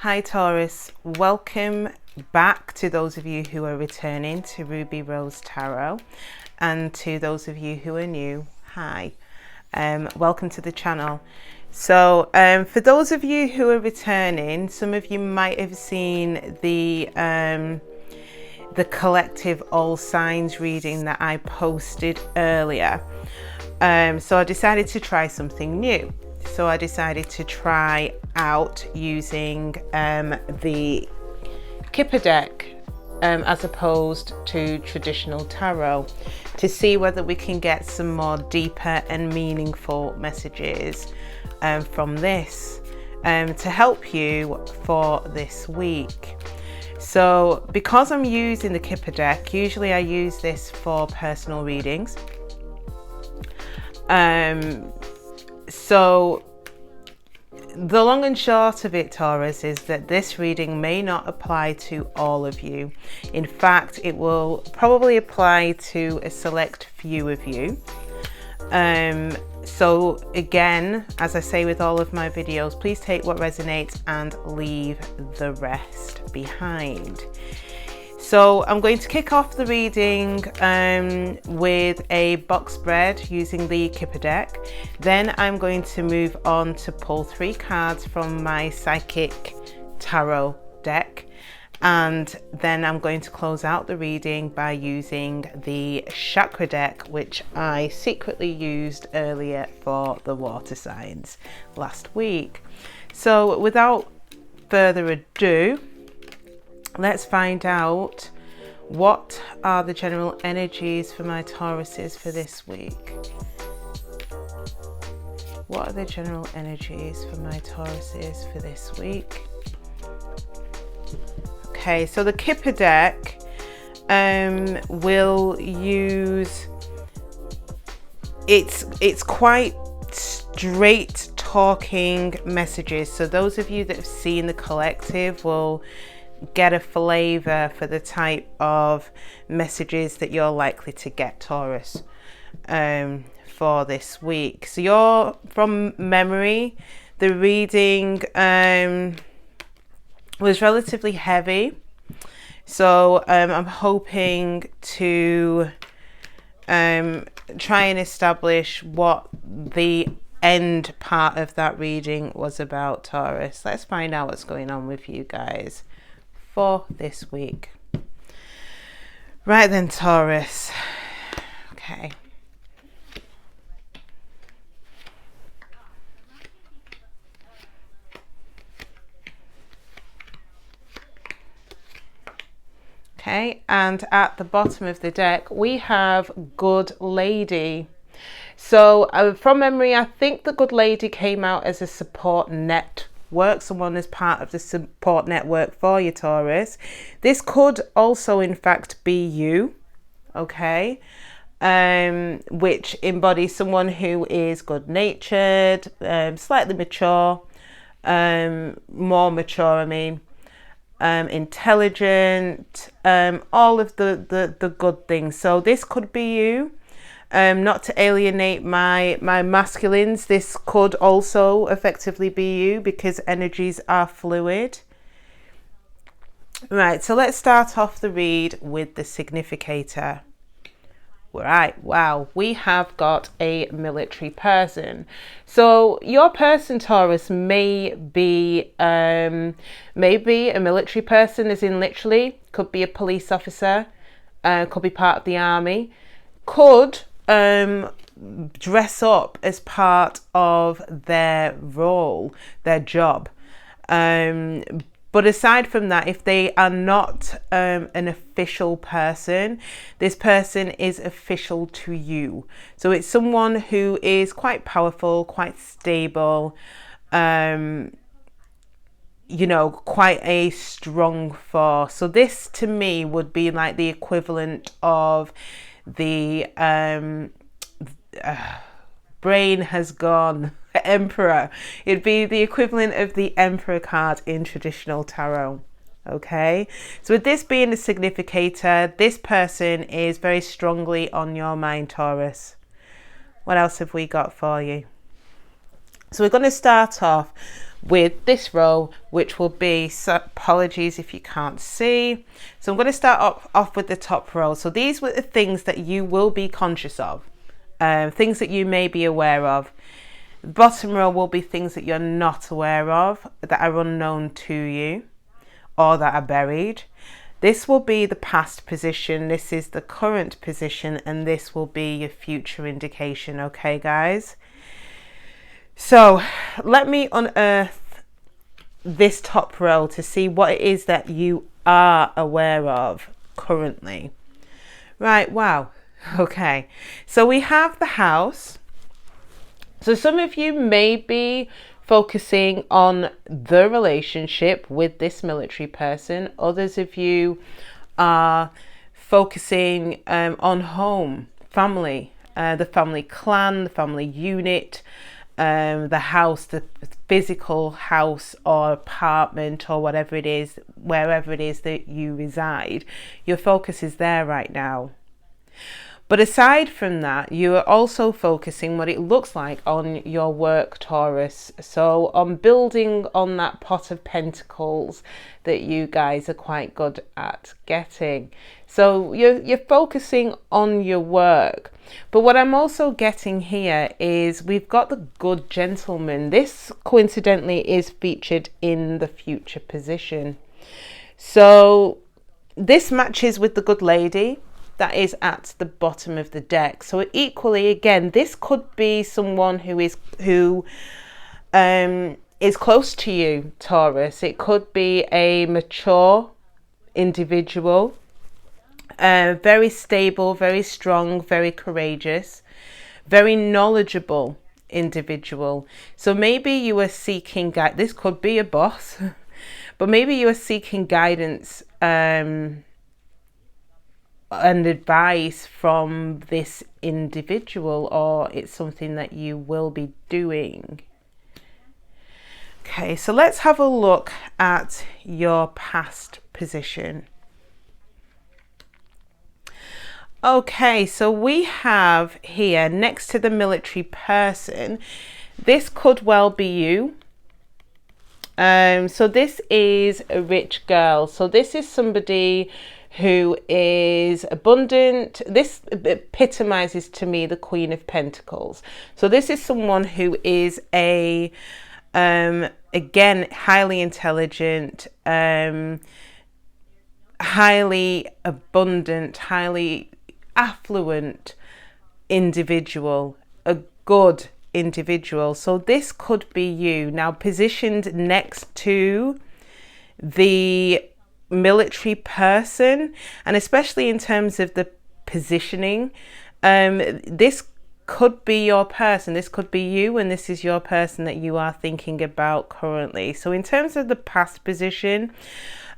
Hi Taurus, welcome back to those of you who are returning to Ruby Rose Tarot, and to those of you who are new, hi, welcome to the channel. So for those of you who are returning, some of you might have seen the collective all signs reading that I posted earlier. So I decided to try something new. So I decided to try out using the Kipper deck as opposed to traditional tarot, to see whether we can get some more deeper and meaningful messages from this to help you for this week. So because I'm using the Kipper deck, usually I use this for personal readings. So the long and short of it, Taurus, is that this reading may not apply to all of you. In fact, it will probably apply to a select few of you. So again, as I say with all of my videos, please take what resonates and leave the rest behind. So I'm going to kick off the reading with a box spread using the Kipper deck. Then I'm going to move on to pull 3 cards from my Psychic Tarot deck. And then I'm going to close out the reading by using the Chakra deck, which I secretly used earlier for the water signs last week. So without further ado, let's find out what are the general energies for my Tauruses for this week. What are the general energies for my Tauruses for this week? Okay, so the Kipper deck will use, it's quite straight talking messages. So those of you that have seen the collective will get a flavor for the type of messages that you're likely to get, Taurus, for this week. So you're, from memory, the reading was relatively heavy. So I'm hoping to try and establish what the end part of that reading was about, Taurus. Let's find out what's going on with you guys for this week. Right then, Taurus. Okay. Okay, and at the bottom of the deck we have Good Lady. So from memory, I think the Good Lady came out as a support network, someone as part of the support network for you, Taurus. This could also in fact be you, okay, which embodies someone who is good-natured, slightly mature, more mature, I mean, intelligent, all of the good things. So this could be you. Not to alienate my masculines, this could also effectively be you because energies are fluid. Right, so let's start off the read with the significator. Right, wow, we have got a military person. So your person, Taurus, may be a military person, as in literally, could be a police officer, could be part of the army, could dress up as part of their role, their job. But aside from that, if they are not an official person, this person is official to you. So it's someone who is quite powerful, quite stable, you know, quite a strong force. So this to me would be like the equivalent of the brain has gone Emperor. It'd be the equivalent of the Emperor card in traditional tarot. Okay, so with this being the significator, this person is very strongly on your mind, Taurus. What else have we got for you? So we're going to start off with this row, which will be, so apologies if you can't see. So I'm going to start off with the top row. So these were the things that you will be conscious of, things that you may be aware of. The bottom row will be things that you're not aware of, that are unknown to you, or that are buried. This will be the past position, this is the current position, and this will be your future indication, okay guys? So let me unearth this top row to see what it is that you are aware of currently. Right, wow, okay. So we have the house. So some of you may be focusing on the relationship with this military person. Others of you are focusing on home, family, the family clan, the family unit, the house, the physical house or apartment or whatever it is, wherever it is that you reside. Your focus is there right now. But aside from that, you are also focusing what it looks like on your work, Taurus. So on building on that pot of pentacles that you guys are quite good at getting. So you're focusing on your work. But what I'm also getting here is we've got the good gentleman. This coincidentally is featured in the future position. So this matches with the good lady that is at the bottom of the deck. So equally, again, this could be someone who is close to you, Taurus. It could be a mature individual, very stable, very strong, very courageous, very knowledgeable individual. So maybe you are seeking this could be a boss, but maybe you are seeking guidance and advice from this individual, or it's something that you will be doing. Okay, so let's have a look at your past position. Okay, so we have here next to the military person, this could well be you. So this is a rich girl. So this is somebody who is abundant. This epitomizes to me the Queen of Pentacles. So this is someone who is a again, highly intelligent, highly abundant, highly affluent individual, a good individual. So this could be you now, positioned next to the military person, and especially in terms of the positioning, this could be your person, this could be you, and this is your person that you are thinking about currently. So in terms of the past position,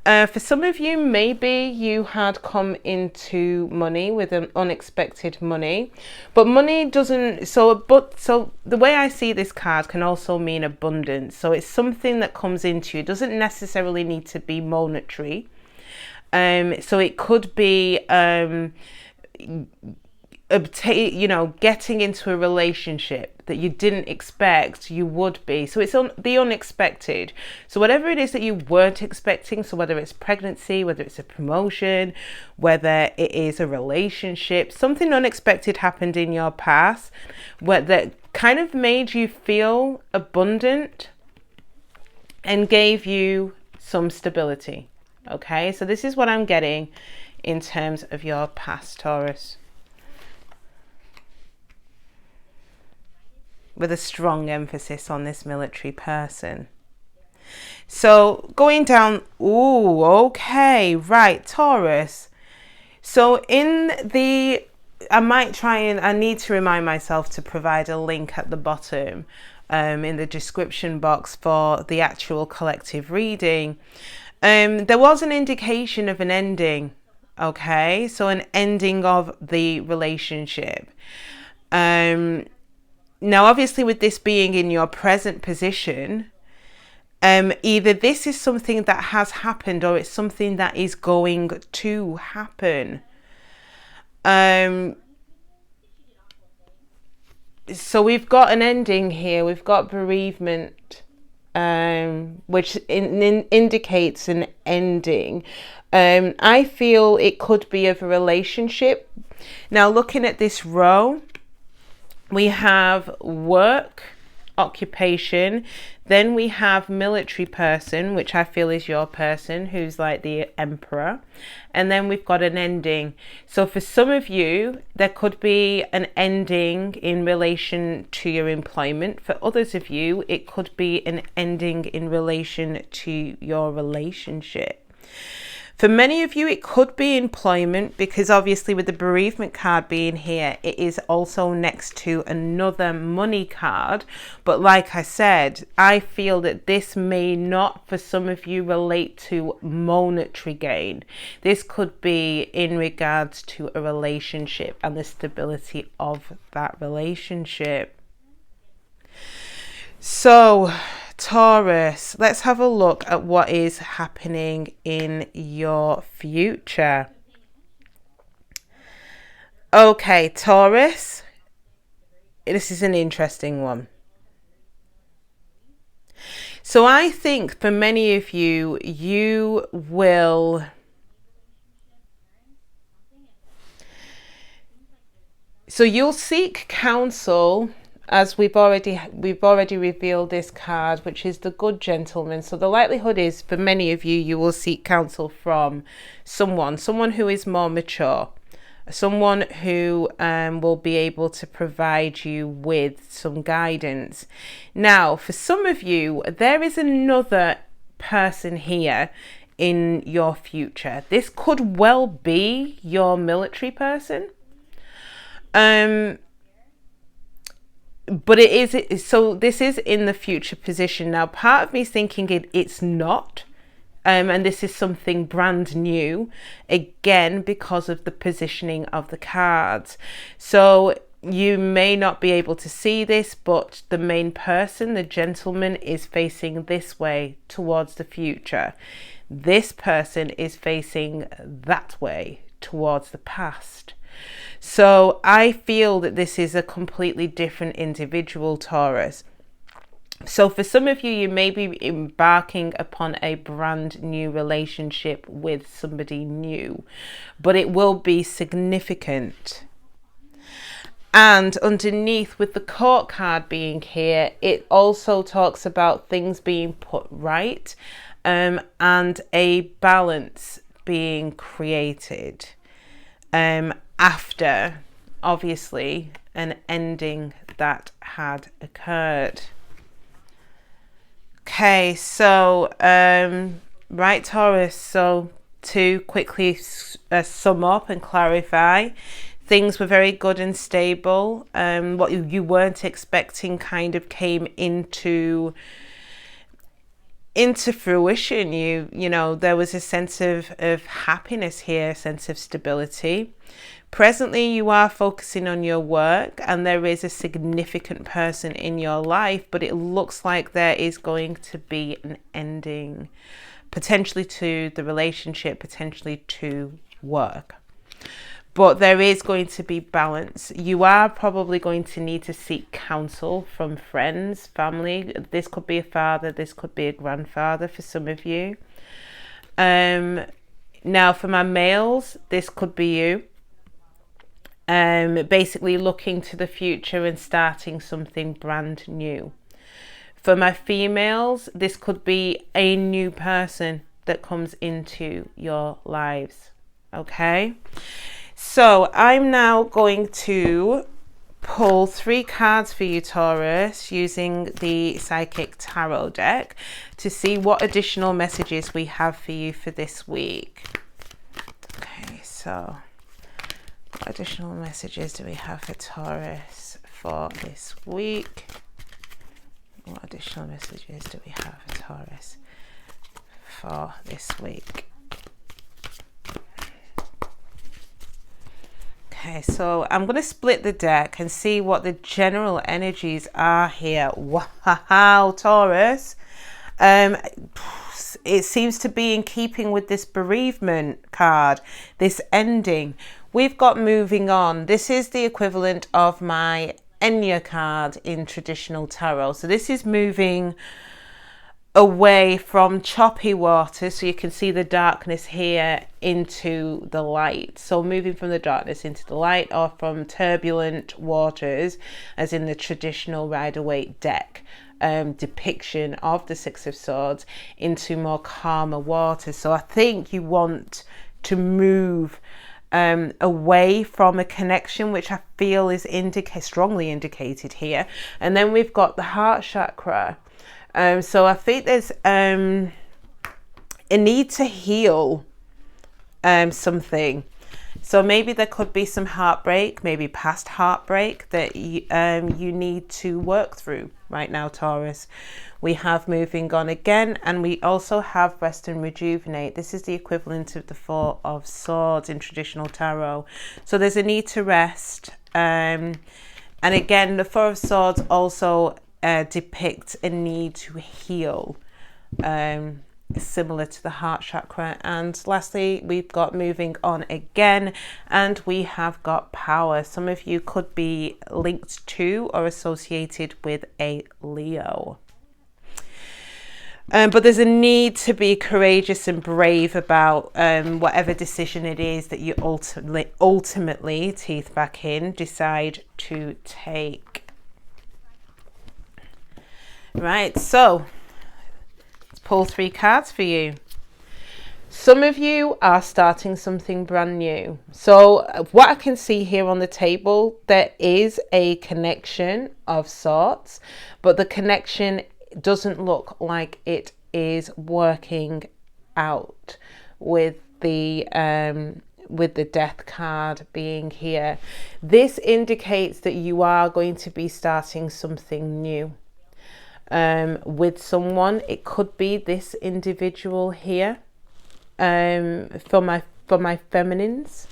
for some of you, maybe you had come into money with an unexpected money, but money doesn't, so the way I see this card can also mean abundance. So it's something that comes into you. It doesn't necessarily need to be monetary. So it could be, getting into a relationship that you didn't expect you would be. So it's the unexpected. So whatever it is that you weren't expecting, so whether it's pregnancy, whether it's a promotion, whether it is a relationship, something unexpected happened in your past that kind of made you feel abundant and gave you some stability. Okay, so this is what I'm getting in terms of your past, Taurus, with a strong emphasis on this military person. So going down, ooh, okay, right, Taurus. So I need to remind myself to provide a link at the bottom in the description box for the actual collective reading. There was an indication of an ending, okay? So an ending of the relationship. Now, obviously, with this being in your present position, either this is something that has happened or it's something that is going to happen. So we've got an ending here. We've got bereavement, which indicates an ending. I feel it could be of a relationship. Now, looking at this row, we have work, occupation, then we have military person, which I feel is your person, who's like the emperor, and then we've got an ending. So for some of you, there could be an ending in relation to your employment. For others of you, it could be an ending in relation to your relationship. For many of you, it could be employment, because obviously with the bereavement card being here, it is also next to another money card. But like I said, I feel that this may not, for some of you, relate to monetary gain. This could be in regards to a relationship and the stability of that relationship. So, Taurus, let's have a look at what is happening in your future. Okay, Taurus, this is an interesting one. So I think for many of you, you will... So you'll seek counsel, as we've already revealed this card, which is the Good Gentleman. So the likelihood is for many of you, you will seek counsel from someone who is more mature, someone who will be able to provide you with some guidance. Now, for some of you, there is another person here in your future. This could well be your military person. But it is, so this is in the future position. Now, part of me is thinking it's not, and this is something brand new, again, because of the positioning of the cards. So you may not be able to see this, but the main person, the gentleman, is facing this way towards the future. This person is facing that way towards the past. So I feel that this is a completely different individual, Taurus. So for some of you, you may be embarking upon a brand new relationship with somebody new, but it will be significant. And underneath, with the Court card being here, it also talks about things being put right, and a balance being created. After, obviously, an ending that had occurred. Okay, so, right, Taurus, so to quickly sum up and clarify, things were very good and stable. What you weren't expecting kind of came into fruition. You know, there was a sense of happiness here, a sense of stability. Presently, you are focusing on your work, and there is a significant person in your life, but it looks like there is going to be an ending, potentially to the relationship, potentially to work. But there is going to be balance. You are probably going to need to seek counsel from friends, family. This could be a father, this could be a grandfather for some of you. Now, for my males, this could be you. Basically looking to the future and starting something brand new. For my females, this could be a new person that comes into your lives. Okay, so I'm now going to pull 3 cards for you, Taurus, using the Psychic Tarot deck to see what additional messages we have for you for this week. Okay, so what additional messages do we have for Taurus for this week? What additional messages do we have for Taurus for this week? Okay, so I'm going to split the deck and see what the general energies are here. Wow, Taurus. It seems to be in keeping with this bereavement card, this ending. We've got moving on. This is the equivalent of my Enya card in traditional tarot. So this is moving away from choppy water, so you can see the darkness here, into the light. So moving from the darkness into the light, or from turbulent waters, as in the traditional Rider-Waite deck depiction of the Six of Swords, into more calmer waters. So I think you want to move away from a connection, which I feel is strongly indicated here. And then we've got the heart chakra. So I think there's a need to heal something. So maybe there could be some heartbreak, maybe past heartbreak that you need to work through right now, Taurus. We have moving on again, and we also have rest and rejuvenate. This is the equivalent of the Four of Swords in traditional tarot. So there's a need to rest. And again, the Four of Swords also depicts a need to heal, similar to the heart chakra. And lastly, we've got moving on again, and we have got power. Some of you could be linked to or associated with a Leo. But there's a need to be courageous and brave about whatever decision it is that you ultimately, teeth back in, decide to take. Right, so let's pull 3 cards for you. Some of you are starting something brand new. So what I can see here on the table, there is a connection of sorts, but the connection doesn't look like it is working out with the death card being here. This indicates that you are going to be starting something new with someone. It could be this individual here, for my feminines,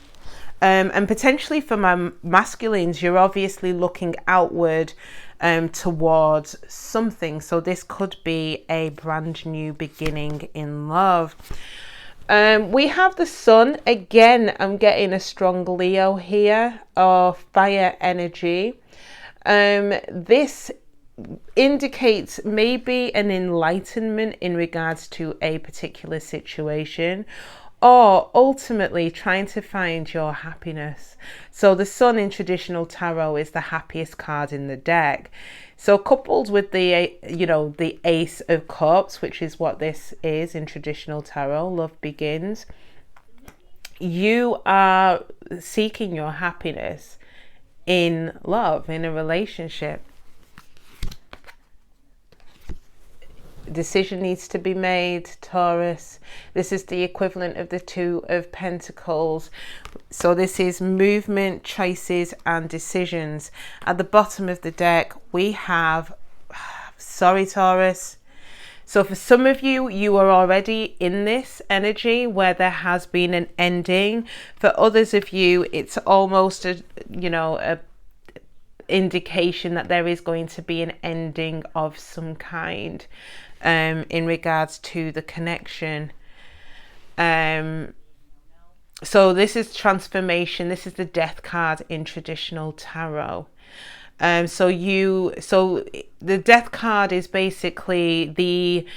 and potentially for my masculines. You're obviously looking outward towards something. So this could be a brand new beginning in love. We have the Sun. Again, I'm getting a strong Leo here, or fire energy. This indicates maybe an enlightenment in regards to a particular situation, or ultimately trying to find your happiness. So the Sun in traditional tarot is the happiest card in the deck. So coupled with the the Ace of Cups, which is what this is in traditional tarot, love begins. You are seeking your happiness in love, in a relationship. Decision needs to be made, Taurus. This is the equivalent of the Two of Pentacles. So this is movement, choices, and decisions. At the bottom of the deck, we have, sorry, Taurus. So for some of you, you are already in this energy where there has been an ending. For others of you, it's almost a indication that there is going to be an ending of some kind. In regards to the connection. So this is transformation. This is the death card in traditional tarot. So the death card is basically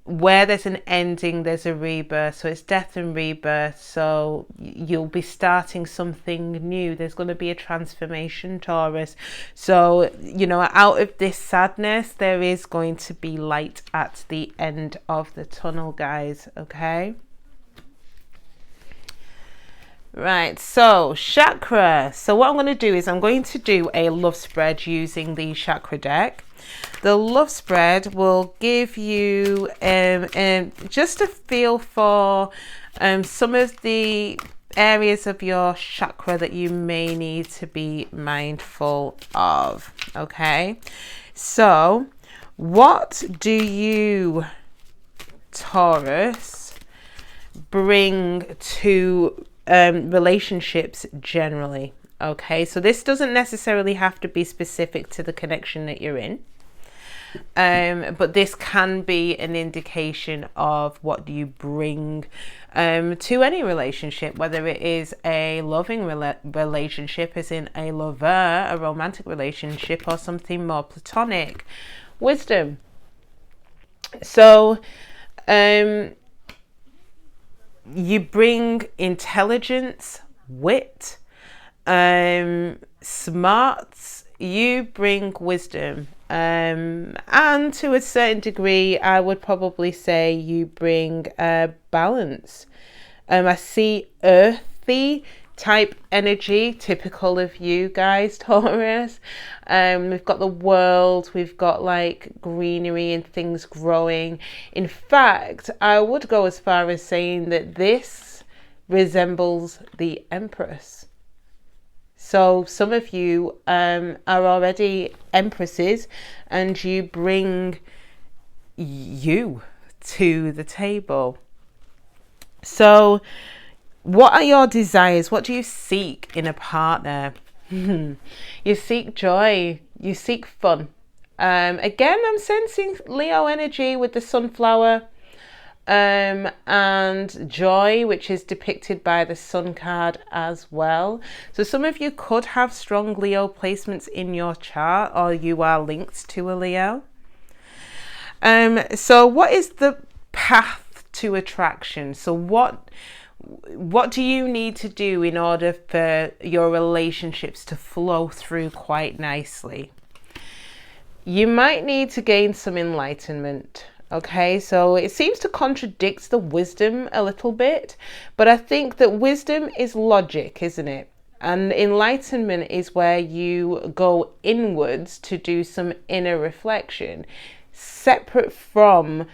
where there's an ending, there's a rebirth. So it's death and rebirth. So you'll be starting something new. There's going to be a transformation, Taurus. So, out of this sadness, there is going to be light at the end of the tunnel, guys. Okay. Right, so chakra. So what I'm going to do is I'm going to do a love spread using the chakra deck. The love spread will give you just a feel for some of the areas of your chakra that you may need to be mindful of. Okay, so what do you, Taurus, bring to relationships generally? Okay, so this doesn't necessarily have to be specific to the connection that you're in. but this can be an indication of what you bring to any relationship, whether it is a loving relationship, as in a lover, a romantic relationship, or something more platonic. Wisdom. So you bring intelligence, wit, smarts. You bring wisdom, and to a certain degree I would probably say you bring balance. I see earthy type energy, typical of you guys, Taurus. We've got the world, we've got like greenery and things growing. In fact, I would go as far as saying that this resembles the Empress. So some of you are already empresses, and you bring you to the table. So what are your desires? What do you seek in a partner? You seek joy. You seek fun. Again, I'm sensing Leo energy with the sunflower. And joy, which is depicted by the Sun card as well. So some of you could have strong Leo placements in your chart, or you are linked to a Leo. So what is the path to attraction? So what do you need to do in order for your relationships to flow through quite nicely? You might need to gain some enlightenment. Okay, so it seems to contradict the wisdom a little bit, but I think that wisdom is logic, isn't it? And enlightenment is where you go inwards to do some inner reflection, separate from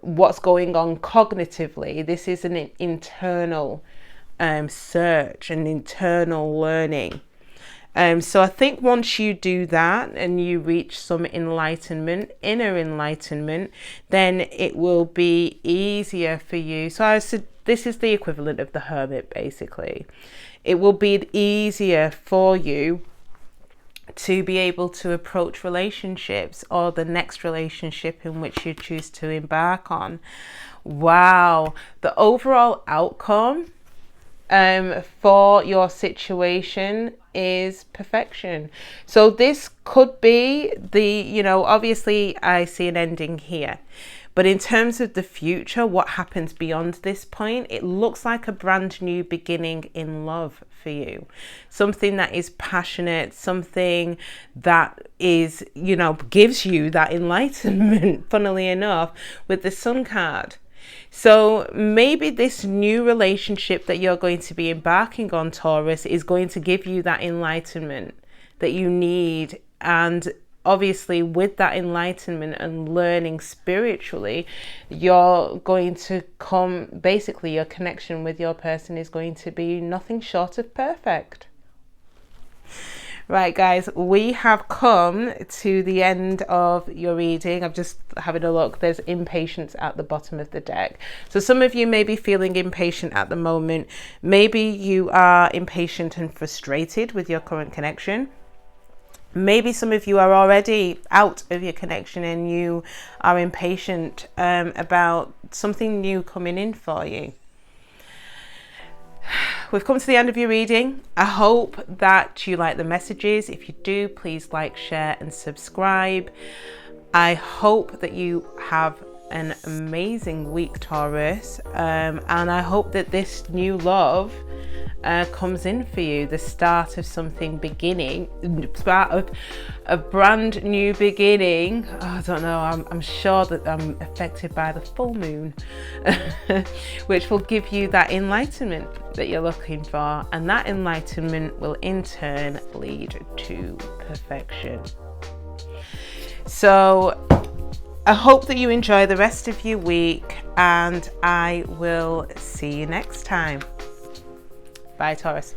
what's going on cognitively. This is an internal search, an internal learning. So I think once you do that and you reach some enlightenment, inner enlightenment, then it will be easier for you. So I said this is the equivalent of the hermit, basically. It will be easier for you to be able to approach relationships, or the next relationship in which you choose to embark on. Wow, the overall outcome for your situation is perfection. So this could be the, obviously I see an ending here, but in terms of the future, what happens beyond this point, it looks like a brand new beginning in love for you. Something that is passionate, something that is, gives you that enlightenment, funnily enough, with the Sun card. So maybe this new relationship that you're going to be embarking on, Taurus, is going to give you that enlightenment that you need. And obviously with that enlightenment and learning spiritually, you're going to basically your connection with your person is going to be nothing short of perfect. Right, guys, we have come to the end of your reading. I'm just having a look. There's impatience at the bottom of the deck. So some of you may be feeling impatient at the moment. Maybe you are impatient and frustrated with your current connection. Maybe some of you are already out of your connection and you are impatient about something new coming in for you. We've come to the end of your reading. I hope that you like the messages. If you do, please like, share and subscribe. I hope that you have an amazing week, Taurus, and I hope that this new love comes in for you, the start of something beginning, start of a brand new beginning. I don't know, I'm sure that I'm affected by the full moon which will give you that enlightenment that you're looking for, and that enlightenment will in turn lead to perfection. So I hope that you enjoy the rest of your week, and I will see you next time. Bye, Taurus.